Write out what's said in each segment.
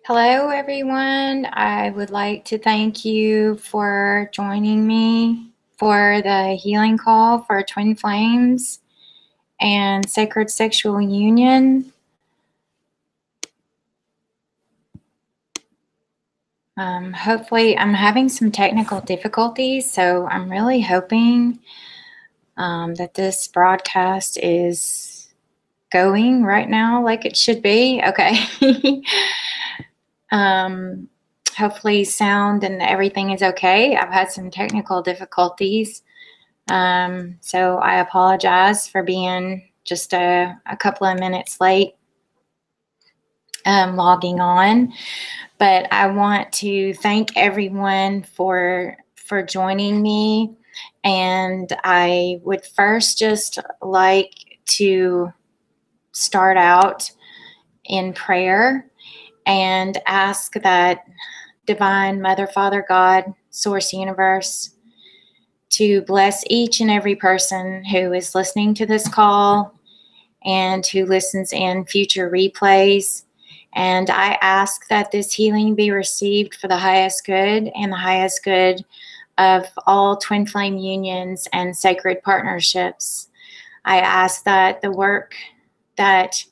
Hello, everyone. I would like to thank you for joining me for the healing call for twin flames and sacred sexual union. Hopefully, I'm having some technical difficulties, so I'm really hoping that this broadcast is going right now like it should be. Okay. um, Hopefully sound and everything is okay. I've had some technical difficulties. So I apologize for being just a couple of minutes late logging on. But I want to thank everyone for joining me. And I would first just like to start out in prayer and ask that Divine Mother, Father, God, Source, Universe, to bless each and every person who is listening to this call and who listens in future replays. And I ask that this healing be received for the highest good and the highest good of all twin flame unions and sacred partnerships. I ask that the work that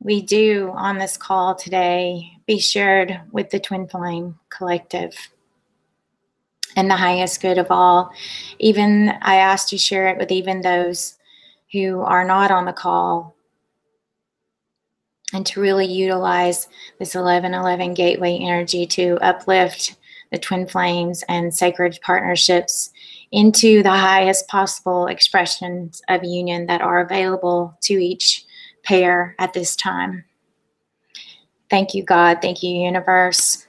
we do on this call today be shared with the Twin Flame Collective and the highest good of all. Even I ask to share it with even those who are not on the call, and to really utilize this 1111 gateway energy to uplift the twin flames and sacred partnerships into the highest possible expressions of union that are available to each pair at this time. Thank you, God. Thank you, universe.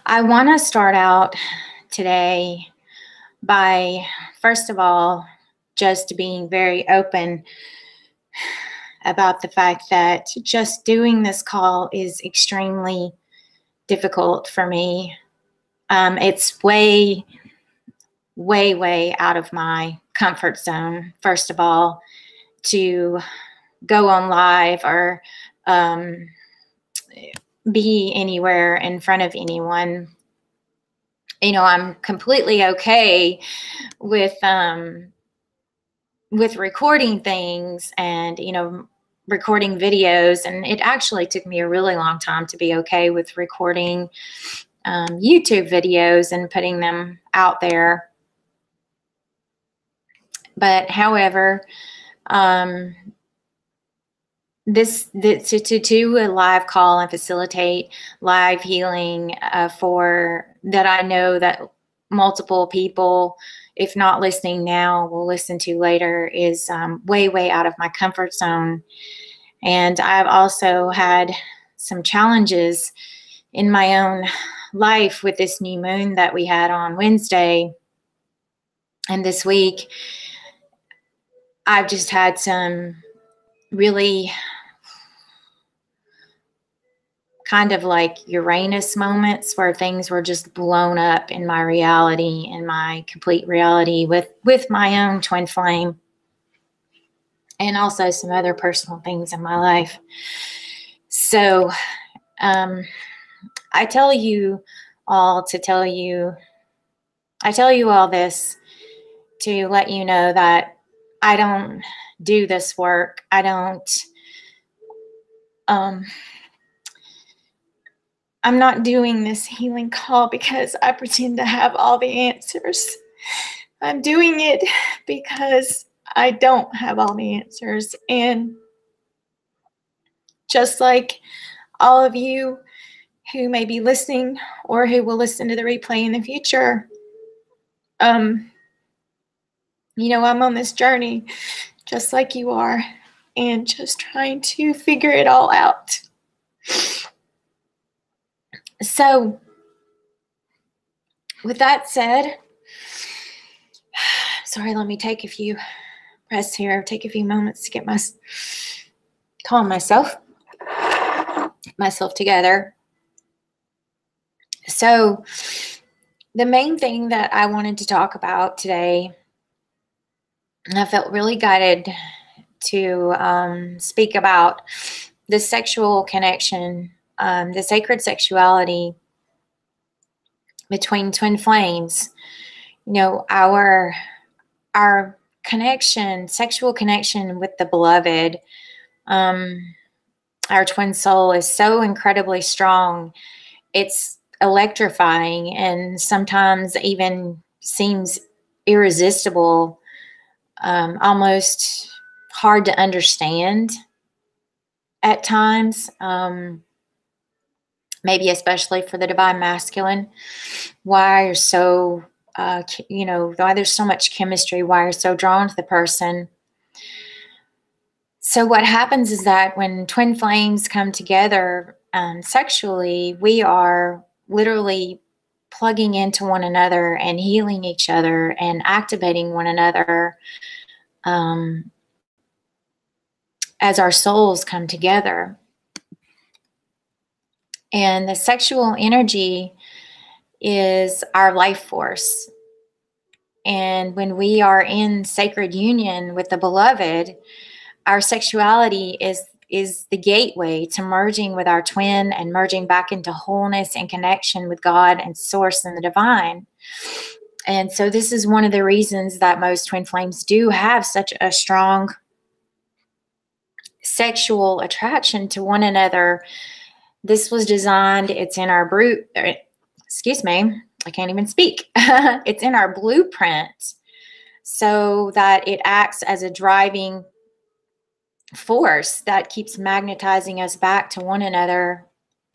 I want to start out today by, first of all, just being very open about the fact that just doing this call is extremely difficult for me. It's way, way, way out of my comfort zone, first of all, to go on live or be anywhere in front of anyone. You know, I'm completely okay with recording things and, you know, recording videos. And it actually took me a really long time to be okay with recording YouTube videos and putting them out there. But however, to do a live call and facilitate live healing for that, I know that multiple people, if not listening now, will listen to later, is way, way out of my comfort zone. And I've also had some challenges in my own life with this new moon that we had on Wednesday. And this week, I've just had some really kind of like Uranus moments where things were just blown up in my reality, in my complete reality with my own twin flame, and also some other personal things in my life. So I tell you all this to let you know that I don't do this work. I don't I'm not doing this healing call because I pretend to have all the answers. I'm doing it because I don't have all the answers. And just like all of you who may be listening or who will listen to the replay in the future, you know, I'm on this journey just like you are, and just trying to figure it all out. So, with that said, sorry, let me take a few breaths here, take a few moments to get calm myself together. So, the main thing that I wanted to talk about today, and I felt really guided speak about the sexual connection, the sacred sexuality between twin flames. You know, our connection, sexual connection with the beloved, our twin soul is so incredibly strong. It's electrifying and sometimes even seems irresistible, almost hard to understand at times, maybe especially for the divine masculine. Why you're so, why there's so much chemistry, why you're so drawn to the person. So what happens is that when twin flames come together sexually, we are literally plugging into one another and healing each other and activating one another as our souls come together. And the sexual energy is our life force. And when we are in sacred union with the beloved, our sexuality is the gateway to merging with our twin and merging back into wholeness and connection with God and source and the divine. And so this is one of the reasons that most twin flames do have such a strong sexual attraction to one another. This was designed, it's in our I can't even speak. It's in our blueprint so that it acts as a driving force that keeps magnetizing us back to one another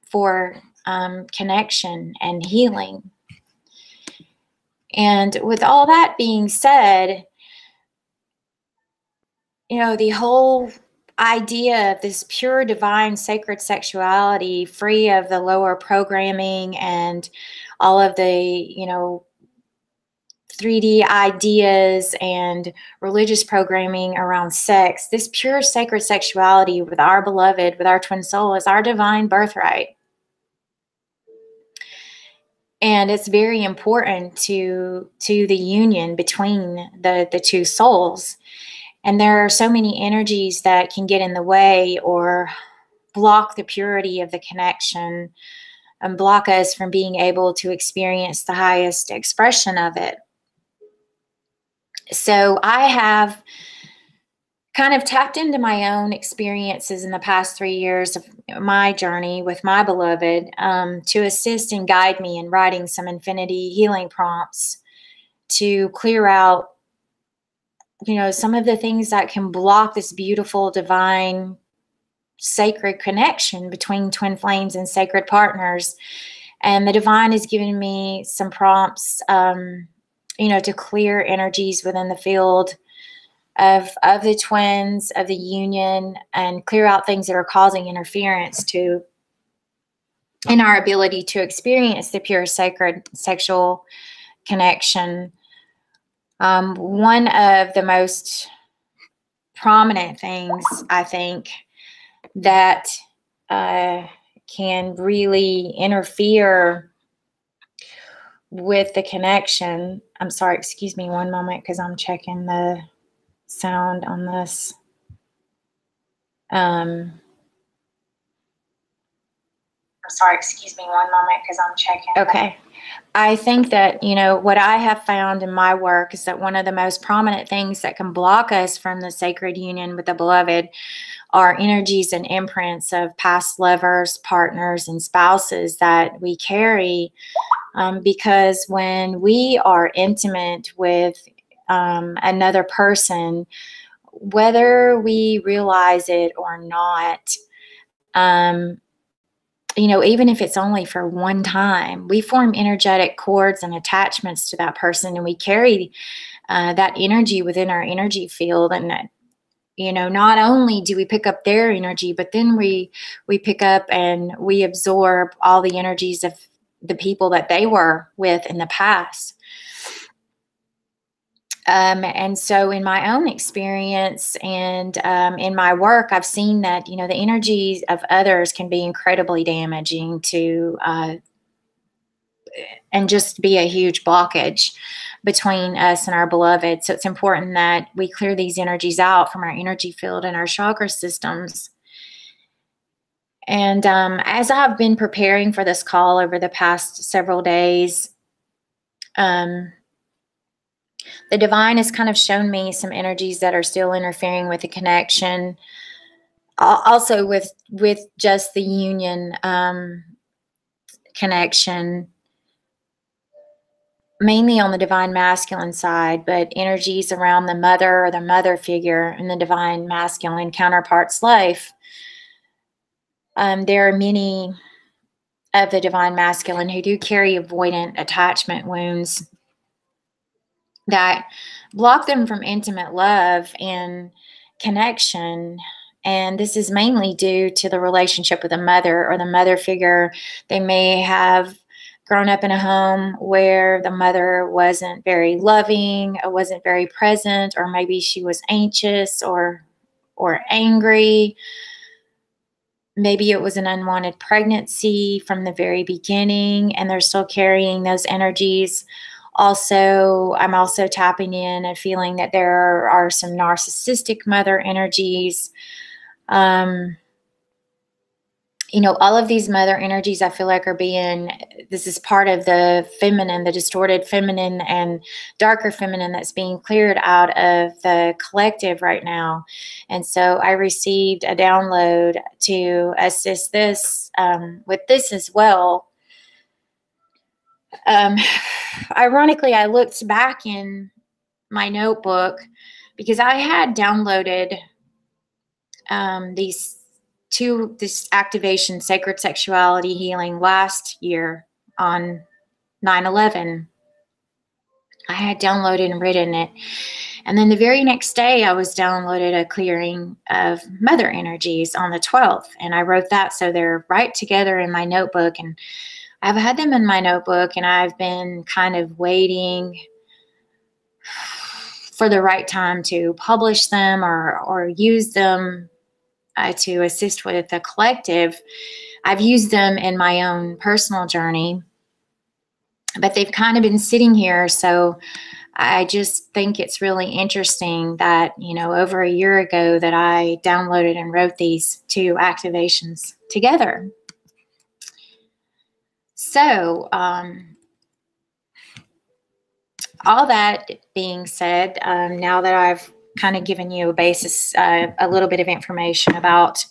for connection and healing. And with all that being said, you know, the whole idea of this pure divine sacred sexuality, free of the lower programming and all of the, you know, 3D ideas and religious programming around sex, this pure sacred sexuality with our beloved, with our twin soul, is our divine birthright. And it's very important to the union between the two souls. And there are so many energies that can get in the way or block the purity of the connection and block us from being able to experience the highest expression of it. So I have kind of tapped into my own experiences in the past 3 years of my journey with my beloved to assist and guide me in writing some infinity healing prompts to clear out, you know, some of the things that can block this beautiful, divine, sacred connection between twin flames and sacred partners. And the divine has given me some prompts, to clear energies within the field of the twins, of the union, and clear out things that are causing interference in our ability to experience the pure sacred sexual connection. One of the most prominent things, I think, that can really interfere with the connection. I'm sorry, excuse me one moment because I'm checking the sound on this. I'm sorry, excuse me one moment because I'm checking. Okay. I think that, you know, what I have found in my work is that one of the most prominent things that can block us from the sacred union with the beloved are energies and imprints of past lovers, partners, and spouses that we carry. Because when we are intimate with another person, whether we realize it or not, even if it's only for one time, we form energetic cords and attachments to that person, and we carry that energy within our energy field. And not only do we pick up their energy, but then we pick up and we absorb all the energies of the people that they were with in the past. And so in my own experience and in my work, I've seen that, the energies of others can be incredibly damaging to and just be a huge blockage between us and our beloved. So it's important that we clear these energies out from our energy field and our chakra systems. And as I've been preparing for this call over the past several days, the divine has kind of shown me some energies that are still interfering with the connection. Also with just the union connection, mainly on the divine masculine side, but energies around the mother or the mother figure in the divine masculine counterpart's life. There are many of the divine masculine who do carry avoidant attachment wounds that block them from intimate love and connection. And this is mainly due to the relationship with the mother or the mother figure. They may have grown up in a home where the mother wasn't very loving or wasn't very present, or maybe she was anxious or angry. Maybe it was an unwanted pregnancy from the very beginning, and they're still carrying those energies. Also, I'm also tapping in and feeling that there are some narcissistic mother energies. All of these mother energies, I feel like this is part of the feminine, the distorted feminine and darker feminine that's being cleared out of the collective right now. And so I received a download to assist this with this as well. Ironically, I looked back in my notebook because I had downloaded this activation, Sacred Sexuality Healing, last year on 9/11. I had downloaded and written it. And then the very next day, I was downloaded a clearing of mother energies on the 12th. And I wrote that. So they're right together in my notebook. And I've had them in my notebook, and I've been kind of waiting for the right time to publish them or use them to assist with the collective. I've used them in my own personal journey, but they've kind of been sitting here. So I just think it's really interesting that, over a year ago that I downloaded and wrote these two activations together. So, all that being said, now that I've kind of given you a basis, a little bit of information about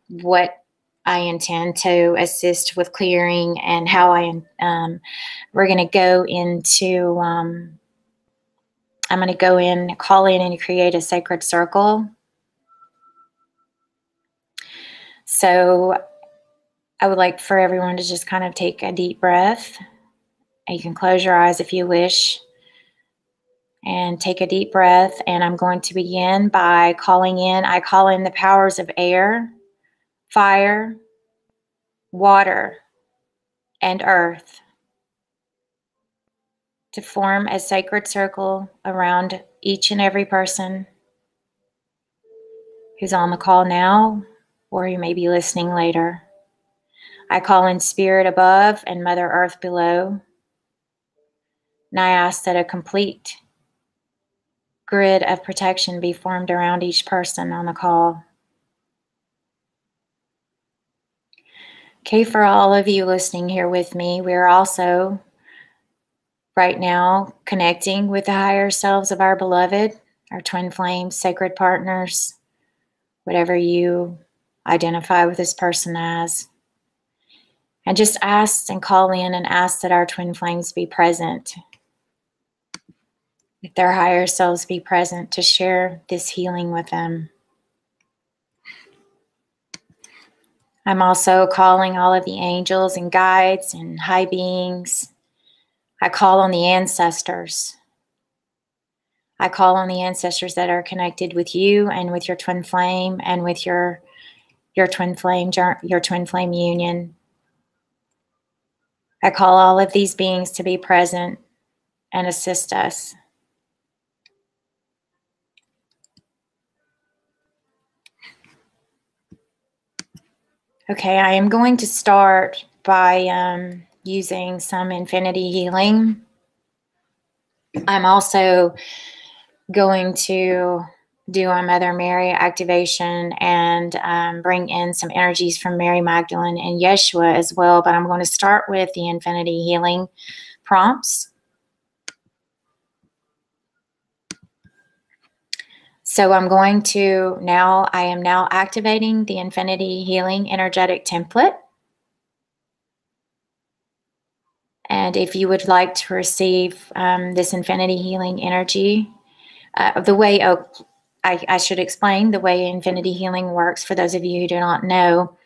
what I intend to assist with clearing and how we're going to go into, I'm going to go in, call in and create a sacred circle. So I would like for everyone to just kind of take a deep breath. You can close your eyes if you wish and take a deep breath. And I'm going to begin by I call in the powers of air, fire, water, and earth to form a sacred circle around each and every person who's on the call now, or who may be listening later. I call in Spirit above and Mother Earth below, and I ask that a complete grid of protection be formed around each person on the call. Okay, for all of you listening here with me, we're also right now connecting with the higher selves of our beloved, our twin flames, sacred partners, whatever you identify with this person as. And just ask and call in and ask that our twin flames be present, that their higher selves be present to share this healing with them. I'm also calling all of the angels and guides and high beings. I call on the ancestors. I call on the ancestors that are connected with you and with your twin flame and with your twin flame union. I call all of these beings to be present and assist us. Okay, I am going to start by using some infinity healing. I'm also going to do a Mother Mary activation and bring in some energies from Mary Magdalene and Yeshua as well. But I'm going to start with the infinity healing prompts. So I am now activating the infinity healing energetic template. And if you would like to receive this infinity healing energy, I should explain the way infinity healing works for those of you who do not know.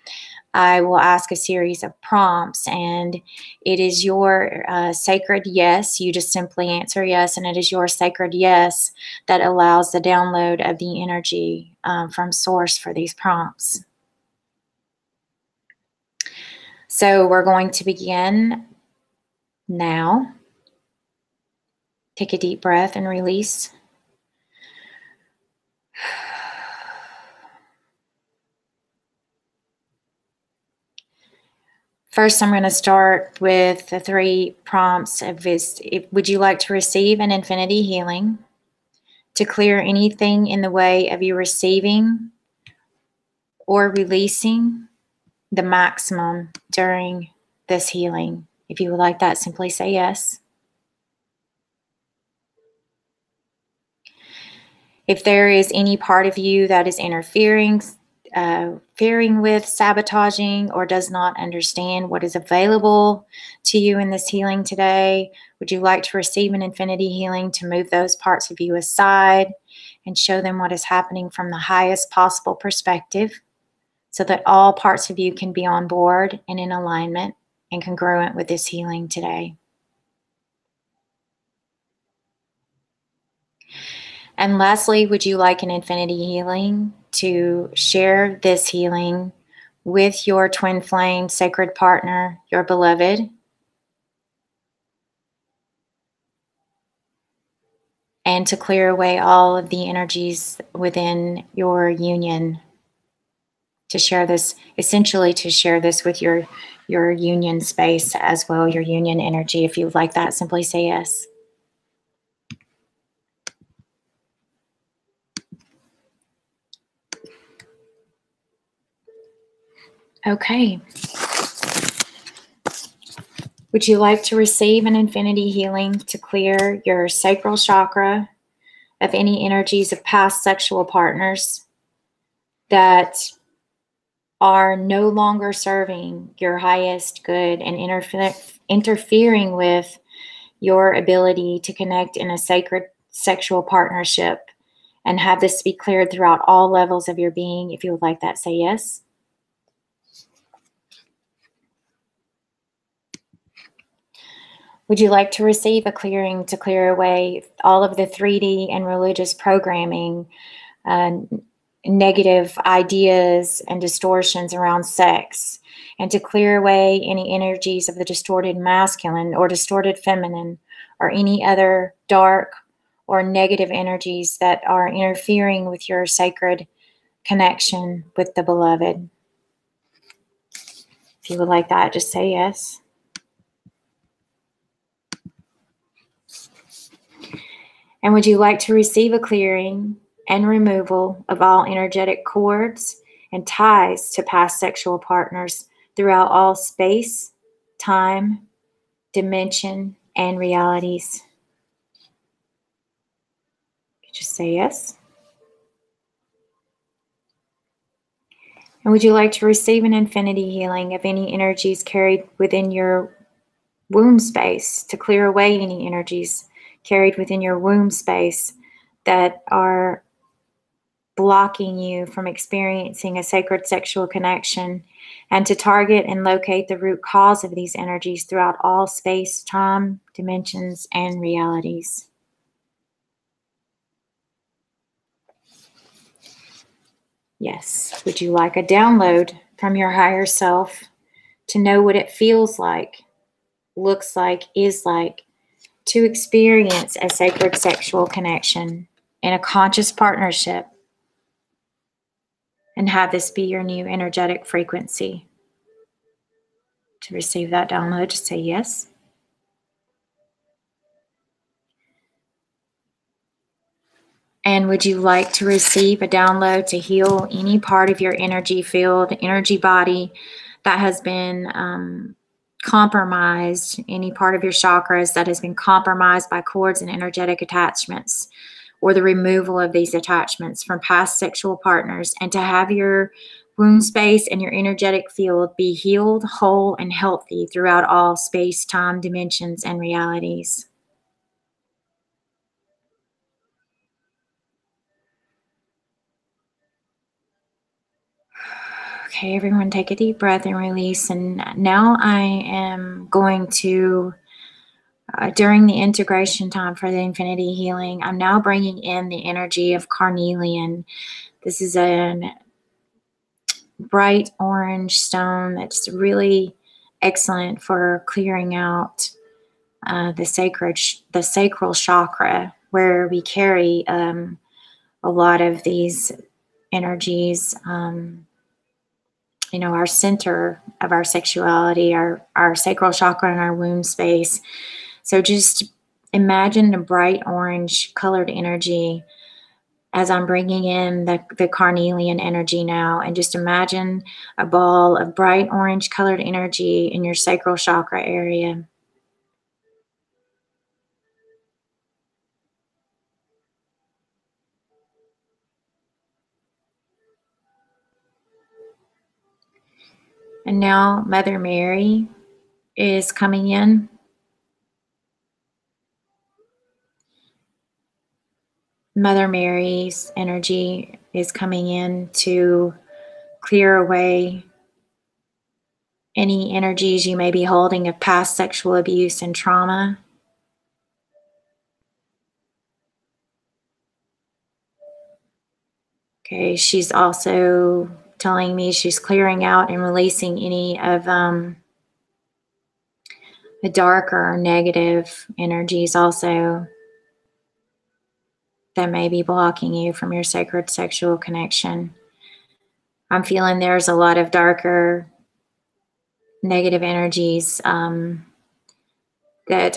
I will ask a series of prompts, and it is your sacred yes. You just simply answer yes, and it is your sacred yes that allows the download of the energy from source for these prompts. So we're going to begin now. Take a deep breath and release. First, I'm going to start with the 3 prompts of this. Would you like to receive an infinity healing to clear anything in the way of you receiving or releasing the maximum during this healing? If you would like that, simply say yes. If there is any part of you that is interfering with, sabotaging, or does not understand what is available to you in this healing today, would you like to receive an infinity healing to move those parts of you aside and show them what is happening from the highest possible perspective so that all parts of you can be on board and in alignment and congruent with this healing today? And lastly, would you like an infinity healing to share this healing with your twin flame sacred partner, your beloved, and to clear away all of the energies within your union? To share this, essentially to share this with your union space as well, your union energy. If you would like that, simply say yes. Okay. Would you like to receive an infinity healing to clear your sacral chakra of any energies of past sexual partners that are no longer serving your highest good and interfering with your ability to connect in a sacred sexual partnership, and have this be cleared throughout all levels of your being? If you would like that, say yes. Would you like to receive a clearing to clear away all of the 3D and religious programming, negative ideas and distortions around sex, and to clear away any energies of the distorted masculine or distorted feminine or any other dark or negative energies that are interfering with your sacred connection with the beloved? If you would like that, just say yes. And would you like to receive a clearing and removal of all energetic cords and ties to past sexual partners throughout all space, time, dimension, and realities? Just say yes. And would you like to receive an infinity healing of any energies carried within your womb space, to clear away any energies carried within your womb space that are blocking you from experiencing a sacred sexual connection, and to target and locate the root cause of these energies throughout all space, time, dimensions, and realities? Yes. Would you like a download from your higher self to know what it feels like, looks like, is like to experience a sacred sexual connection in a conscious partnership, and have this be your new energetic frequency? to receive that download, just say yes. And would you like to receive a download to heal any part of your energy field, energy body that has been compromised, any part of your chakras that has been compromised by cords and energetic attachments, or the removal of these attachments from past sexual partners, and to have your womb space and your energetic field be healed, whole, and healthy throughout all space, time, dimensions, and realities? Okay, everyone take a deep breath and release. And now I am going to, during the integration time for the infinity healing, I'm now bringing in the energy of carnelian. This is a bright orange stone that's really excellent for clearing out the sacral chakra, where we carry a lot of these energies. Our center of our sexuality, our sacral chakra and our womb space. So just imagine a bright orange colored energy as I'm bringing in the carnelian energy now. And just imagine a ball of bright orange colored energy in your sacral chakra area. And now Mother Mary is coming in. Mother Mary's energy is coming in to clear away any energies you may be holding of past sexual abuse and trauma. Okay, she's also telling me she's clearing out and releasing any of the darker negative energies also that may be blocking you from your sacred sexual connection. I'm feeling there's a lot of darker negative energies that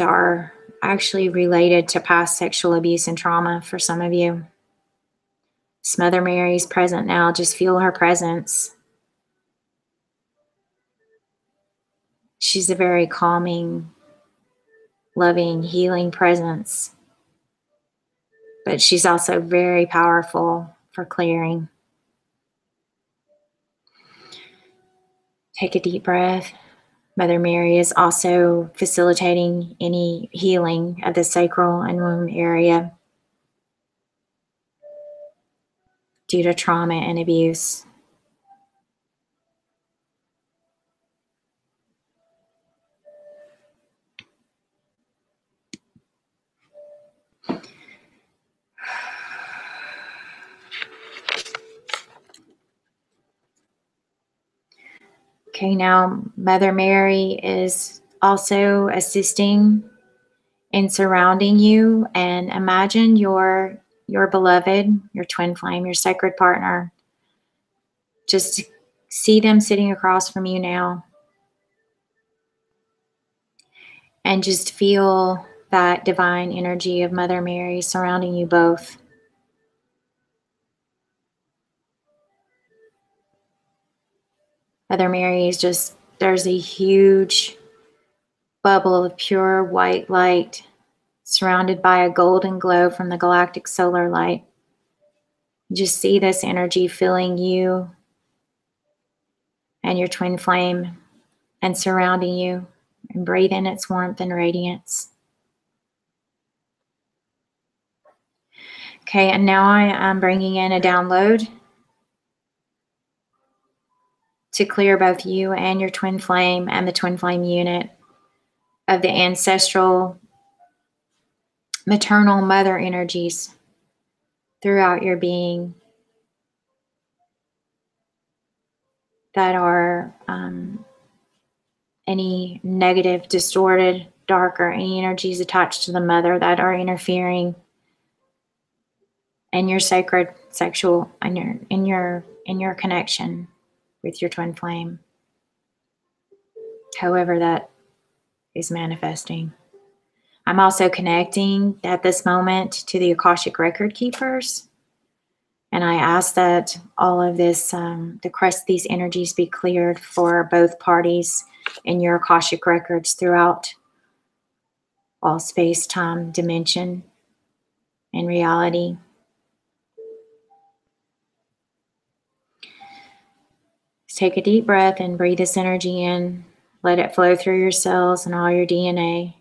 are actually related to past sexual abuse and trauma for some of you. Mother Mary's present now. Just feel her presence. She's a very calming, loving, healing presence. But she's also very powerful for clearing. Take a deep breath. Mother Mary is also facilitating any healing of the sacral and womb area due to trauma and abuse. Okay, now Mother Mary is also assisting in surrounding you, and imagine your beloved, your twin flame, your sacred partner. Just see them sitting across from you now, and just feel that divine energy of Mother Mary surrounding you both. Mother Mary is just, there's a huge bubble of pure white light surrounded by a golden glow from the galactic solar light. Just see this energy filling you and your twin flame and surrounding you, and breathe in its warmth and radiance. Okay, and now I am bringing in a download to clear both you and your twin flame and the twin flame unit of the ancestral maternal mother energies throughout your being that are any negative, distorted, dark, or any energies attached to the mother that are interfering in your sacred sexual in your connection with your twin flame. however that is manifesting. I'm also connecting at this moment to the Akashic Record Keepers. And I ask that all of this, these energies be cleared for both parties in your Akashic records throughout all space, time, dimension, and reality. Just take a deep breath and breathe this energy in. Let it flow through your cells and all your DNA.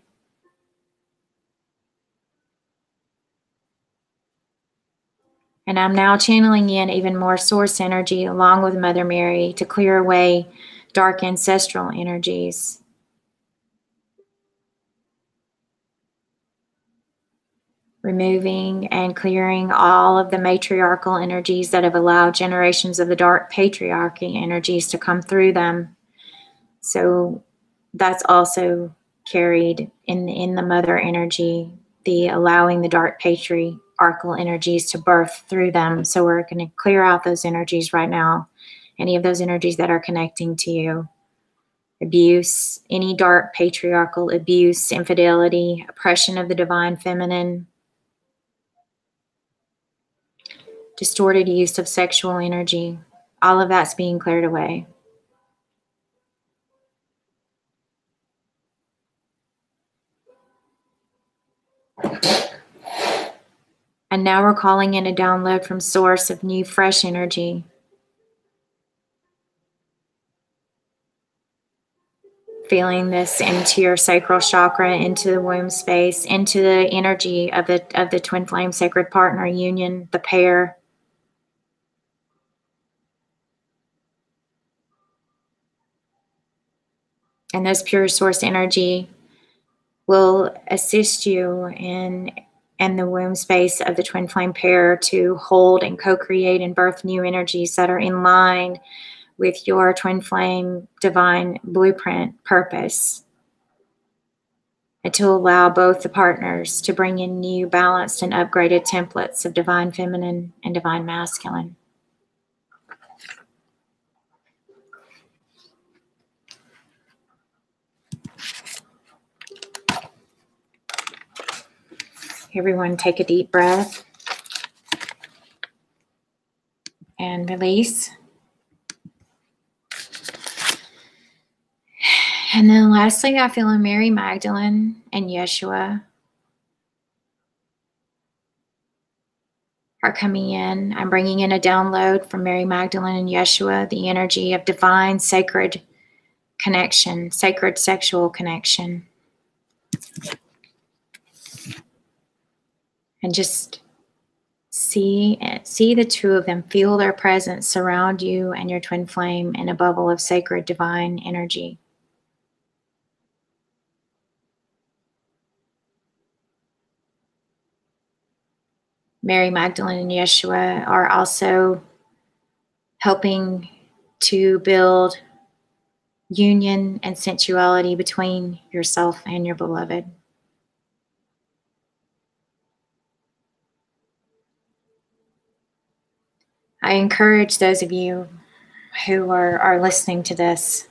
And I'm now channeling in even more source energy along with Mother Mary to clear away dark ancestral energies. Removing and clearing all of the matriarchal energies that have allowed generations of the dark patriarchy energies to come through them. So that's also carried in the mother energy, the allowing the dark patriarchal energies to birth through them. So we're going to clear out those energies right now. Any of those energies that are connecting to you. Abuse, any dark patriarchal abuse, infidelity, oppression of the divine feminine, distorted use of sexual energy, all of that's being cleared away. And now we're calling in a download from source of new, fresh energy. Feeling this into your sacral chakra, into the womb space, into the energy of the twin flame sacred partner union, the pair. And this pure source energy will assist you in the womb space of the twin flame pair to hold and co-create and birth new energies that are in line with your twin flame divine blueprint purpose, and to allow both the partners to bring in new, balanced, and upgraded templates of divine feminine and divine masculine. Everyone take a deep breath and release. And then lastly, I feel Mary Magdalene and Yeshua are coming in. I'm bringing in a download from Mary Magdalene and Yeshua, the energy of divine sacred connection, sacred sexual connection. And just see the two of them, feel their presence surround you and your twin flame in a bubble of sacred divine energy. Mary Magdalene and Yeshua are also helping to build union and sensuality between yourself and your beloved. I encourage those of you who are listening to this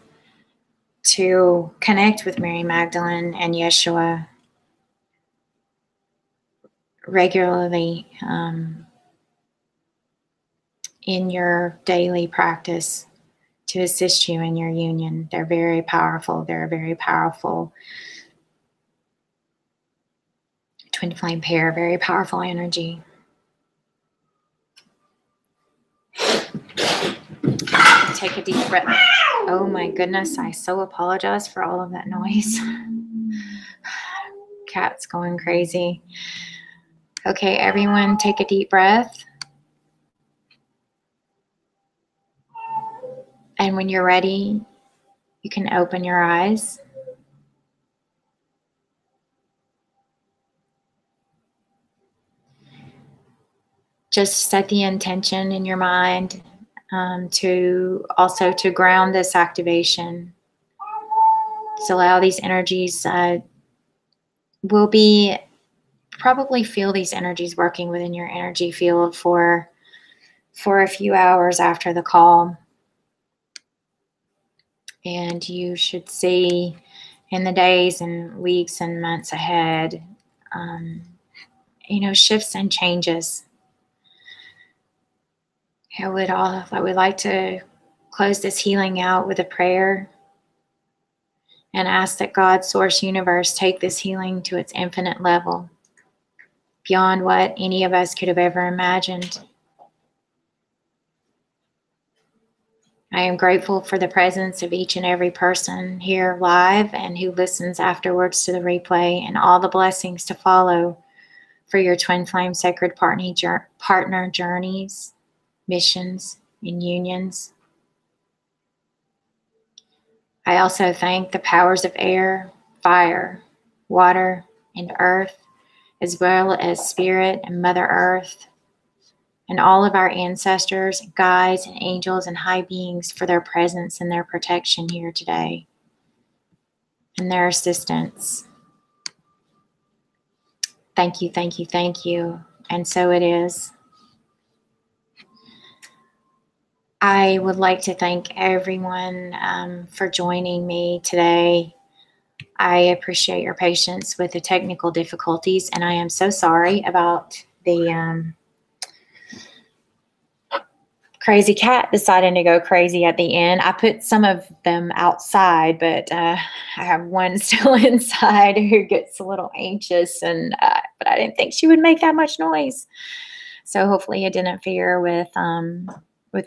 to connect with Mary Magdalene and Yeshua regularly in your daily practice to assist you in your union. They're very powerful. They're a very powerful twin flame pair, very powerful energy. Take a deep breath. Oh my goodness, I so apologize for all of that noise. Cat's going crazy. Okay, everyone take a deep breath. And when you're ready, you can open your eyes. Just set the intention in your mind to ground this activation. Just allow these energies, will be probably feel these energies working within your energy field for a few hours after the call. And you should see in the days and weeks and months ahead, shifts and changes. I would like to close this healing out with a prayer and ask that God, Source, Universe, take this healing to its infinite level, beyond what any of us could have ever imagined. I am grateful for the presence of each and every person here live and who listens afterwards to the replay, and all the blessings to follow for your Twin Flame Sacred Partner journeys, missions, and unions. I also thank the powers of air, fire, water, and earth, as well as Spirit and Mother Earth, and all of our ancestors, guides, and angels and high beings for their presence and their protection here today, and their assistance. Thank you, thank you, thank you. And so it is. I would like to thank everyone for joining me today. I appreciate your patience with the technical difficulties, and I am so sorry about the crazy cat deciding to go crazy at the end. I put some of them outside, but I have one still inside who gets a little anxious, but I didn't think she would make that much noise. So hopefully it didn't interfere with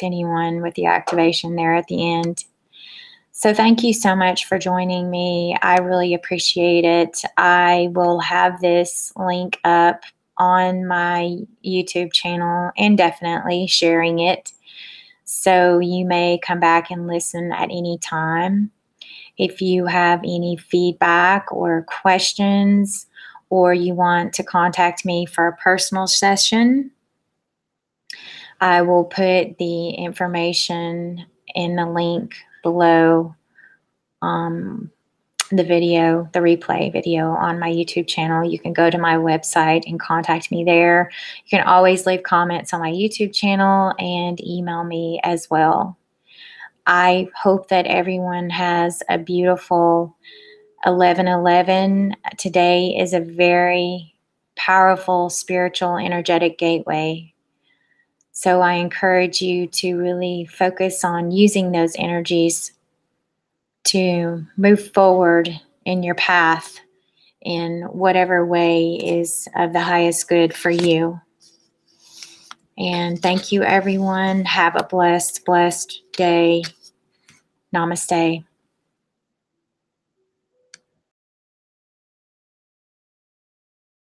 anyone with the activation there at the end. So thank you so much for joining me. I really appreciate it. I will have this link up on my YouTube channel and definitely sharing it. So you may come back and listen at any time. If you have any feedback or questions, or you want to contact me for a personal session, I will put the information in the link below the video, the replay video on my YouTube channel. You can go to my website and contact me there. You can always leave comments on my YouTube channel and email me as well. I hope that everyone has a beautiful 11/11. Today is a very powerful spiritual energetic gateway. So I encourage you to really focus on using those energies to move forward in your path in whatever way is of the highest good for you. And thank you, everyone. Have a blessed day. Namaste.